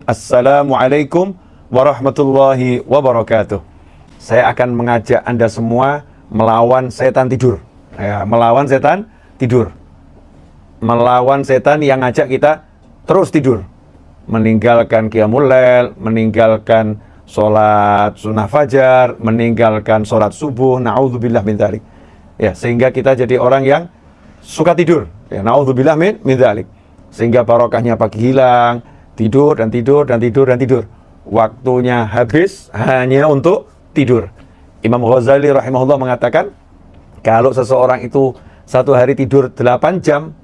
Assalamualaikum warahmatullahi wabarakatuh. Saya akan mengajak Anda semua melawan setan tidur. Ya, melawan setan tidur. Melawan setan yang ngajak kita terus tidur. Meninggalkan qiyamul lail, meninggalkan sholat sunnah fajar, meninggalkan sholat subuh, na'udzubillah min dzalik. Ya, sehingga kita jadi orang yang suka tidur. Ya, na'udzubillah min dzalik. Sehingga barokahnya pagi hilang, tidur dan tidur dan tidur dan tidur. Waktunya habis hanya untuk tidur. Imam Ghazali rahimahullah mengatakan, kalau seseorang itu satu hari tidur 8 jam,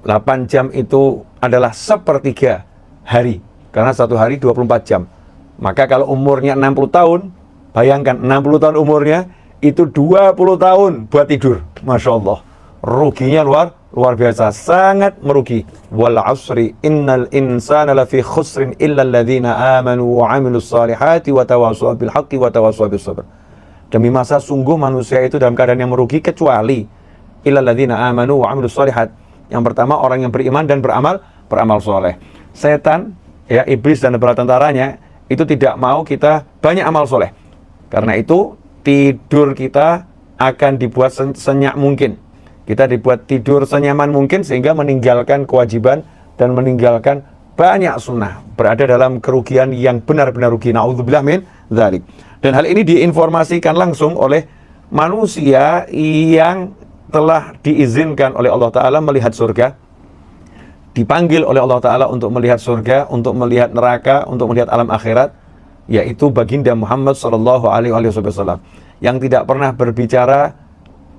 8 jam itu adalah sepertiga hari. Karena satu hari 24 jam. Maka kalau umurnya 60 tahun, bayangkan 60 tahun umurnya, itu 20 tahun buat tidur. Masya Allah. Ruginya luar biasa. Sangat merugi. Wal asri innal insana lafi khusrin illa alladhina amanu wa amilus salihati wa tawasaw bil haqqi wa tawasaw bis sabr. Demi masa sungguh manusia itu dalam keadaan yang merugi kecuali illa alladhina amanu wa amilus salihat. Yang pertama orang yang beriman dan beramal soleh. Setan, ya iblis dan bala tentaranya itu tidak mau kita banyak amal soleh. Karena itu tidur kita akan dibuat senyak mungkin. Kita dibuat tidur senyaman mungkin sehingga meninggalkan kewajiban dan meninggalkan banyak sunnah. Berada dalam kerugian yang benar-benar rugi. Na'udzubillah min dzalik. Dan hal ini diinformasikan langsung oleh manusia yang telah diizinkan oleh Allah Ta'ala melihat surga. Dipanggil oleh Allah Ta'ala untuk melihat surga, untuk melihat neraka, untuk melihat alam akhirat. Yaitu baginda Muhammad SAW. Yang tidak pernah berbicara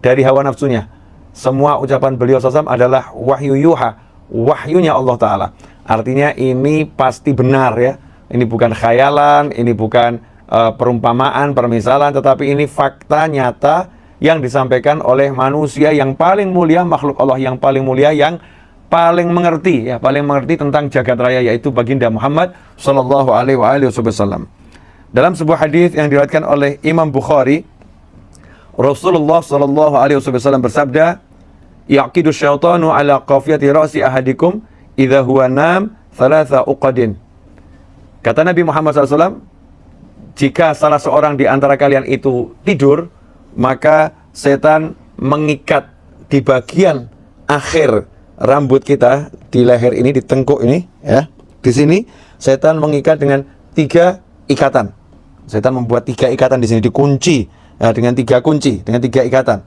dari hawa nafsunya. Semua ucapan beliau SAW adalah wahyu yuha, wahyunya Allah Ta'ala. Artinya ini pasti benar ya. Ini bukan khayalan, ini bukan perumpamaan, permisalan, tetapi ini fakta nyata yang disampaikan oleh manusia yang paling mulia, makhluk Allah yang paling mulia, yang paling mengerti ya, paling mengerti tentang jagat raya, yaitu baginda Muhammad sallallahu alaihi wasallam. Dalam sebuah hadis yang diriwayatkan oleh Imam Bukhari, Rasulullah sallallahu alaihi wasallam bersabda, "Yaqidu syaitanu ala qafiyati ra'si ahadikum idza huwa nam thalatha uqadin." Kata Nabi Muhammad SAW, jika salah seorang di antara kalian itu tidur, maka setan mengikat di bagian akhir rambut kita, di leher ini, di tengkuk ini, ya, di sini setan mengikat dengan 3 ikatan. Setan membuat 3 ikatan di sini, dikunci ya, dengan 3 kunci, dengan 3 ikatan.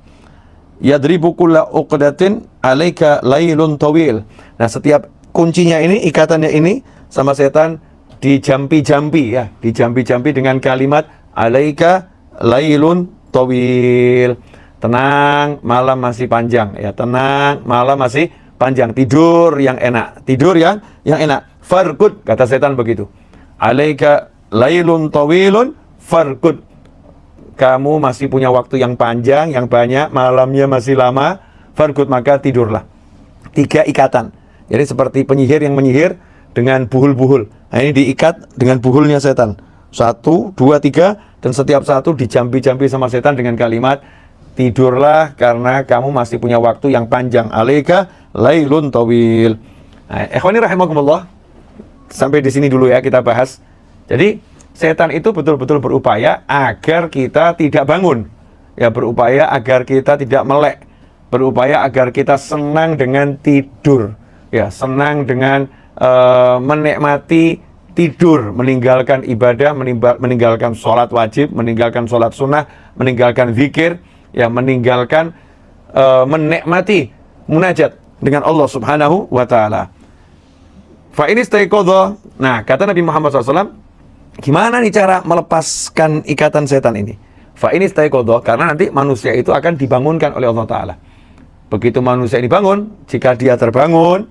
Yadribu kulla uqdatin alaika lailun tawil. Nah, setiap kuncinya ini, ikatannya ini, sama setan dijampi-jampi ya, dijampi-jampi dengan kalimat alaika lailun tawil. Tenang, malam masih panjang ya, tenang, malam masih panjang, tidur yang enak, tidur yang enak. Farqud, kata setan begitu. Alaika lailun tawilun farqud. Kamu masih punya waktu yang panjang, yang banyak, malamnya masih lama, farqud, maka tidurlah. 3 ikatan. Jadi seperti penyihir yang menyihir dengan buhul-buhul. Nah, ini diikat dengan buhulnya setan. 1, 2, 3, dan setiap satu dijampi-jampi sama setan dengan kalimat, tidurlah karena kamu masih punya waktu yang panjang. Alaika lailun tawil. Nah, ikhwani rahimakumullah, sampai di sini dulu ya kita bahas. Jadi setan itu betul-betul berupaya agar kita tidak bangun. Ya, berupaya agar kita tidak melek. Berupaya agar kita senang dengan tidur. Ya, senang dengan menikmati tidur, meninggalkan ibadah, meninggalkan sholat wajib, meninggalkan sholat sunnah, meninggalkan zikir, ya, meninggalkan menikmati munajat dengan Allah Subhanahu wa Ta'ala. Fa ini staiqadha. Nah, kata Nabi Muhammad SAW, gimana nih cara melepaskan ikatan setan ini? Fa ini staiqadha, karena nanti manusia itu akan dibangunkan oleh Allah Ta'ala. Begitu manusia dibangun, jika dia terbangun,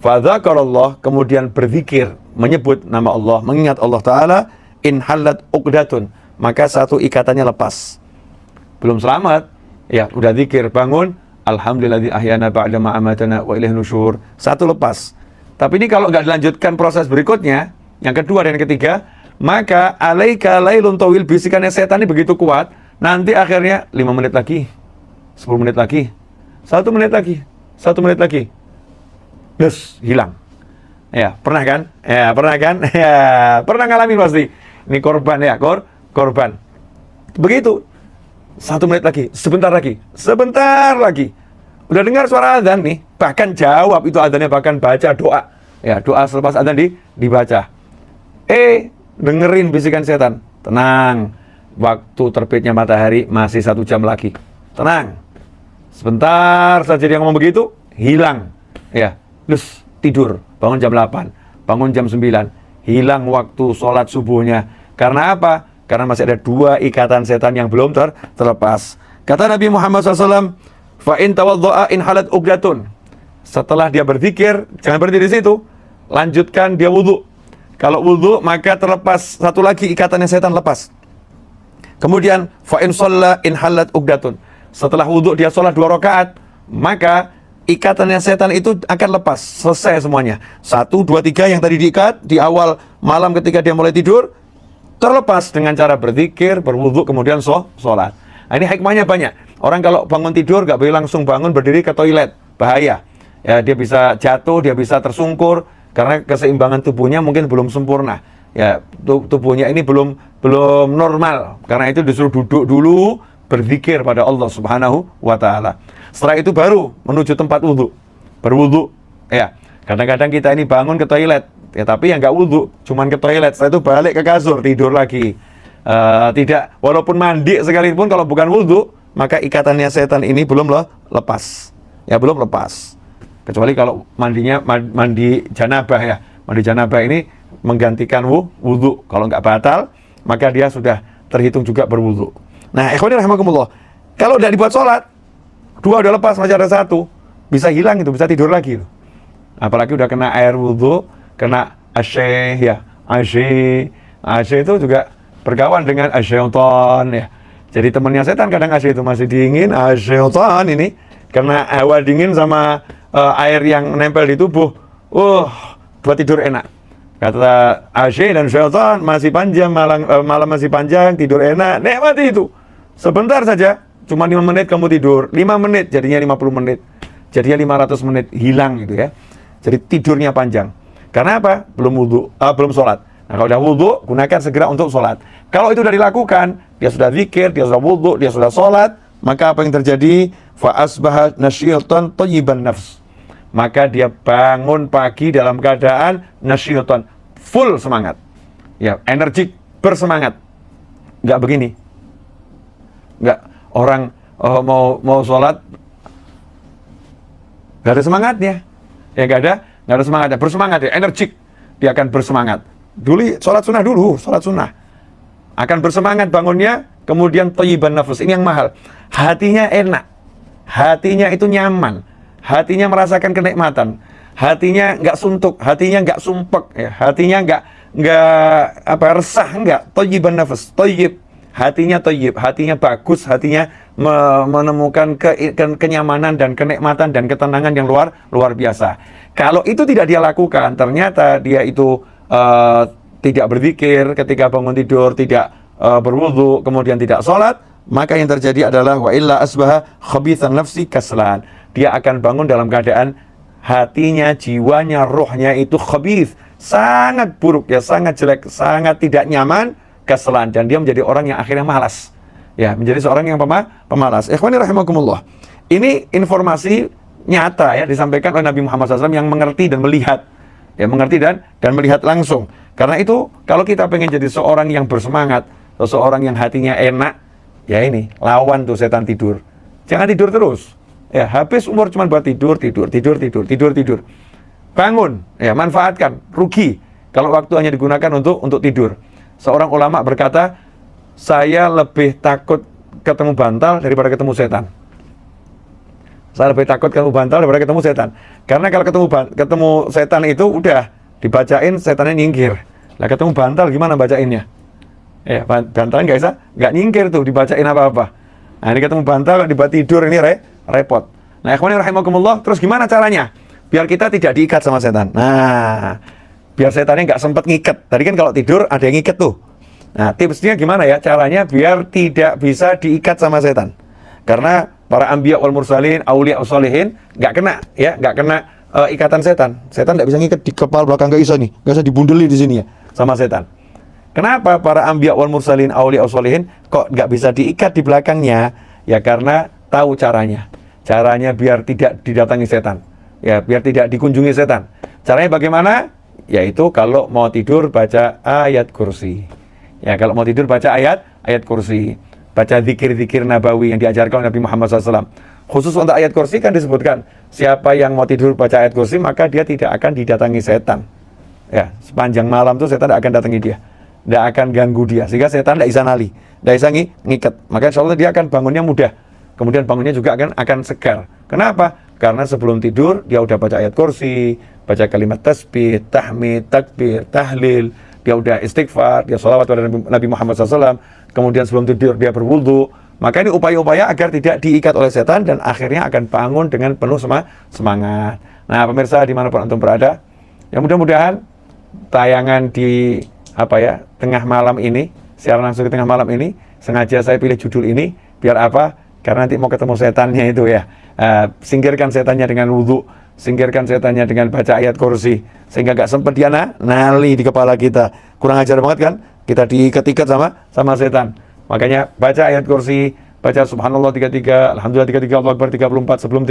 fadzakarallah, kemudian berzikir, menyebut nama Allah, mengingat Allah Ta'ala, in halat uqdatun, maka 1 ikatannya lepas. Belum selamat, ya udah zikir, bangun, alhamdulilladzi ahyana ba'da ma amatana wa ilaihi nusyur, 1 lepas. Tapi ini kalau nggak dilanjutkan proses berikutnya, yang kedua dan yang ketiga, maka alaika lailun tawil, bisikannya setan ini begitu kuat, nanti akhirnya 5 menit lagi, 10 menit lagi, 1 menit lagi, 1 menit lagi, yes, hilang. Ya, pernah kan? Ya, pernah kan? Ya, pernah ngalamin pasti. Ini korban ya, korban. Begitu. 1 menit lagi, sebentar lagi. Udah dengar suara azan nih, bahkan jawab itu azannya, bahkan baca doa. Ya, doa selepas azan dibaca. Dengerin bisikan setan. Tenang. Waktu terbitnya matahari masih 1 jam lagi. Tenang. Sebentar saja dia ngomong begitu, hilang. Ya, terus tidur. Bangun jam 8, bangun jam 9. Hilang waktu sholat subuhnya. Karena apa? Karena masih ada 2 ikatan setan yang belum terlepas. Kata Nabi Muhammad SAW, fa'in tawaddo'a in halat ugdatun. Setelah dia berzikir, jangan berhenti di situ. Lanjutkan dia wudhu. Kalau wudhu, maka terlepas 1 lagi ikatannya setan lepas. Kemudian, fa'in sholla in halat ugdatun. Setelah wudhu dia sholat 2 rakaat, maka ikatannya setan itu akan lepas. Selesai semuanya. 1, 2, 3 yang tadi diikat di awal malam ketika dia mulai tidur, terlepas dengan cara berzikir, berwudu, kemudian sholat. Nah, ini hikmahnya banyak. Orang kalau bangun tidur gak boleh langsung bangun berdiri ke toilet, bahaya. Ya, dia bisa jatuh, dia bisa tersungkur karena keseimbangan tubuhnya mungkin belum sempurna. Ya, tubuhnya ini belum normal. Karena itu disuruh duduk dulu, berzikir pada Allah Subhanahu wa taala. Setelah itu baru menuju tempat wudu, berwudu. Ya, kadang-kadang kita ini bangun ke toilet. Ya, tapi yang nggak wudhu, cuman ke toilet, setelah itu balik ke kasur, tidur lagi. Tidak, walaupun mandi sekalipun kalau bukan wudhu, maka ikatannya setan ini belum lepas. Ya, belum lepas. Kecuali kalau mandinya mandi janabah ya. Mandi janabah ini menggantikan wudhu. Kalau nggak batal, maka dia sudah terhitung juga berwudhu. Nah, ikhwani rahimakumullah, kalau udah dibuat sholat, 2 udah lepas, masih ada 1, bisa hilang itu, bisa tidur lagi. Apalagi udah kena air wudhu, kena asyih ya, asyih itu juga berkawan dengan asyaiton ya. Jadi temannya setan kadang asyih itu masih dingin, asyaiton ini kena hawa dingin sama air yang nempel di tubuh. Buat tidur enak. Kata asyih dan syaitan masih panjang, malam masih panjang, tidur enak, nikmati itu. Sebentar saja, cuma 5 menit kamu tidur, 5 menit jadinya 50 menit, jadinya 500 menit, hilang gitu ya. Jadi tidurnya panjang. Karena apa? Belum sholat. Nah, kalau udah wudhu, gunakan segera untuk sholat. Kalau itu sudah dilakukan, dia sudah zikir, dia sudah wudhu, dia sudah sholat, maka apa yang terjadi? Fa'asbaha nasyilton thayyiban nafs. Maka dia bangun pagi dalam keadaan nasyilton, full semangat. Ya, energik, bersemangat. Nggak begini. Nggak, orang mau sholat, nggak ada semangatnya. Ya, nggak ada semangatnya, bersemangat ya, energik, dia akan bersemangat. Dulu sholat sunnah akan bersemangat bangunnya, kemudian thayyiban nafs, ini yang mahal. Hatinya enak, hatinya itu nyaman, hatinya merasakan kenikmatan, hatinya nggak suntuk, hatinya nggak sumpek, ya, hatinya nggak resah, nggak. Thayyiban nafs, thayyib, hatinya thayyib, hatinya bagus, hatinya menemukan kenyamanan dan kenikmatan dan ketenangan yang luar biasa. Kalau itu tidak dia lakukan, ternyata dia itu tidak berzikir ketika bangun tidur, tidak berwudu, kemudian tidak sholat, maka yang terjadi adalah wa illa asbaha khabithan nafsi kaslan. Dia akan bangun dalam keadaan hatinya, jiwanya, rohnya itu khabith, sangat buruk ya, sangat jelek, sangat tidak nyaman, kaslan, dan dia menjadi orang yang akhirnya malas. Ya, menjadi seorang yang pemalas. Ikhwani rahimakumullah. Ini informasi nyata ya, disampaikan oleh Nabi Muhammad SAW yang mengerti dan melihat. Ya, mengerti dan melihat langsung. Karena itu, kalau kita pengen jadi seorang yang bersemangat, seseorang yang hatinya enak, ya ini, lawan tuh setan tidur. Jangan tidur terus. Ya, habis umur cuma buat tidur. Bangun, ya, manfaatkan, rugi kalau waktu hanya digunakan untuk tidur. Seorang ulama berkata, saya lebih takut ketemu bantal daripada ketemu setan. Saya lebih takut ketemu bantal daripada ketemu setan. Karena kalau ketemu setan itu udah dibacain, setannya nyingkir. Lah ketemu bantal gimana bacainnya? Ya, bantalnya nggak nyingkir tuh, dibacain apa-apa. Nah, ini ketemu bantal, dibuat tidur, ini repot. Nah, ikhwani rahimakumullah, terus gimana caranya? Biar kita tidak diikat sama setan. Nah, biar setannya nggak sempat ngikat. Tadi kan kalau tidur ada yang ngikat tuh. Nah, tipsnya gimana ya? Caranya biar tidak bisa diikat sama setan. Karena para anbiya wal mursalin, auliya sholihin nggak kena ya, nggak kena ikatan setan. Setan tidak bisa ngikat di kepala belakang, nggak bisa nih, nggak bisa dibundeli di sini ya sama setan. Kenapa para anbiya wal mursalin auliya sholihin kok nggak bisa diikat di belakangnya? Ya karena tahu caranya. Caranya biar tidak didatangi setan. Ya, biar tidak dikunjungi setan. Caranya bagaimana? Yaitu kalau mau tidur baca ayat kursi. Ya, kalau mau tidur baca ayat kursi. Baca zikir-zikir nabawi yang diajarkan oleh Nabi Muhammad SAW. Khusus untuk ayat kursi kan disebutkan, siapa yang mau tidur baca ayat kursi maka dia tidak akan didatangi setan. Ya, sepanjang malam tuh setan tidak akan datangi dia. Tidak akan ganggu dia, sehingga setan tidak bisa nali, tidak bisa ngikat. Maka insya Allah dia akan bangunnya mudah. Kemudian bangunnya juga akan segar. Kenapa? Karena sebelum tidur dia udah baca ayat kursi, baca kalimat tasbih, tahmid, takbir, tahlil, dia udah istighfar, dia sholawat kepada Nabi Muhammad SAW. Kemudian sebelum tidur dia berwudu. Maka ini upaya-upaya agar tidak diikat oleh setan dan akhirnya akan bangun dengan penuh semangat. Nah, pemirsa dimanapun antum berada, ya mudah-mudahan tayangan di tengah malam ini, siaran langsung di tengah malam ini, sengaja saya pilih judul ini biar apa? Karena nanti mau ketemu setannya itu ya. Singkirkan setannya dengan wudhu, singkirkan setannya dengan baca ayat kursi, sehingga gak sempat dia nali di kepala kita. Kurang ajar banget kan? Kita diikat-ikat sama setan. Makanya baca ayat kursi, baca subhanallah 33, alhamdulillah 33, Allahu akbar 34 sebelum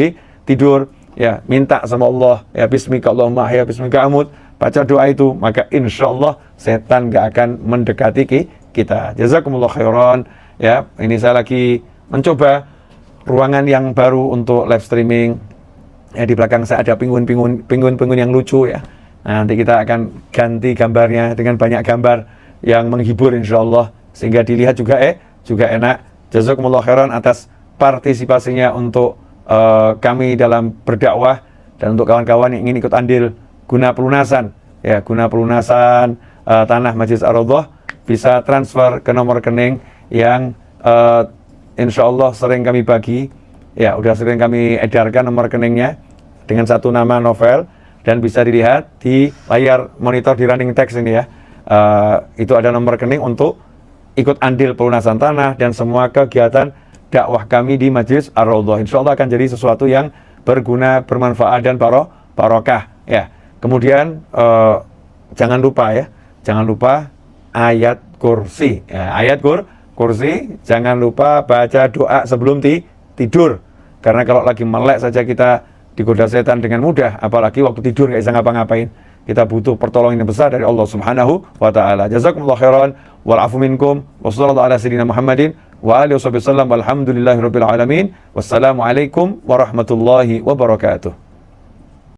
tidur. Ya, minta sama Allah, ya bismika Allahumma ahya bismika amut. Baca doa itu, maka insya Allah setan gak akan mendekati kita. Jazakumullah khairan. Ya, ini saya lagi mencoba ruangan yang baru untuk live streaming. Ya, di belakang saya ada pinguin yang lucu ya. Nah, nanti kita akan ganti gambarnya dengan banyak gambar yang menghibur insya Allah, sehingga dilihat juga enak. Jazakumullah khairan atas partisipasinya untuk kami dalam berdakwah, dan untuk kawan-kawan yang ingin ikut andil guna pelunasan tanah Masjid Ar-Raudhah, bisa transfer ke nomor rekening yang insya Allah sering kami bagi, ya udah sering kami edarkan nomor rekeningnya dengan satu nama Novel, dan bisa dilihat di layar monitor di running text ini ya. Itu ada nomor rekening untuk ikut andil pelunasan tanah dan semua kegiatan dakwah kami di Masjid Ar-Raudhah. Insya Allah akan jadi sesuatu yang berguna, bermanfaat dan barokah ya. Kemudian jangan lupa ayat kursi. Ya, ayat kursi, jangan lupa baca doa sebelum tidur. Karena kalau lagi melek saja kita digoda setan dengan mudah, apalagi waktu tidur nggak bisa ngapa-ngapain. Kita butuh pertolongan yang besar dari Allah Subhanahu wa taala. Jazakumullah khairan wal afu minkum wa sallallahu ala sayyidina Muhammadin wa alihi wasallam walhamdulillahirabbil alamin. Wassalamualaikum warahmatullahi wabarakatuh.